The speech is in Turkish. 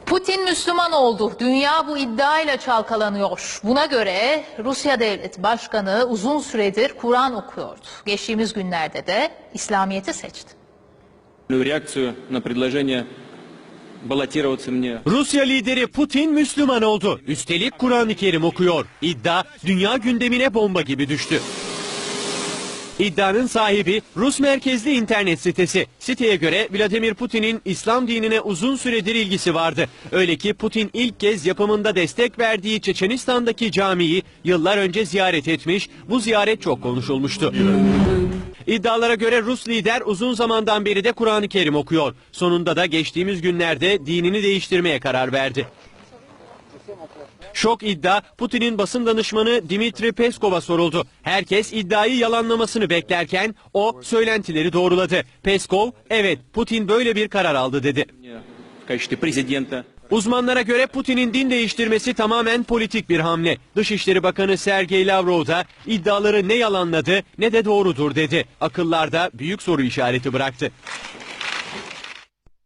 Putin Müslüman oldu. Dünya bu iddiayla çalkalanıyor. Buna göre Rusya Devlet Başkanı uzun süredir Kur'an okuyordu. Geçtiğimiz günlerde de İslamiyet'i seçti. Rusya lideri Putin Müslüman oldu. Üstelik Kur'an-ı Kerim okuyor. İddia dünya gündemine bomba gibi düştü. İddianın sahibi Rus merkezli internet sitesi. Siteye göre Vladimir Putin'in İslam dinine uzun süredir ilgisi vardı. Öyle ki Putin ilk kez yapımında destek verdiği Çeçenistan'daki camiyi yıllar önce ziyaret etmiş. Bu ziyaret çok konuşulmuştu. İddialara göre Rus lider uzun zamandan beri de Kur'an-ı Kerim okuyor. Sonunda da geçtiğimiz günlerde dinini değiştirmeye karar verdi. Şok iddia Putin'in basın danışmanı Dmitri Peskov'a soruldu. Herkes iddiayı yalanlamasını beklerken o söylentileri doğruladı. Peskov, evet Putin böyle bir karar aldı dedi. Uzmanlara göre Putin'in din değiştirmesi tamamen politik bir hamle. Dışişleri Bakanı Sergey Lavrov da iddiaları ne yalanladı ne de doğrudur dedi. Akıllarda büyük soru işareti bıraktı.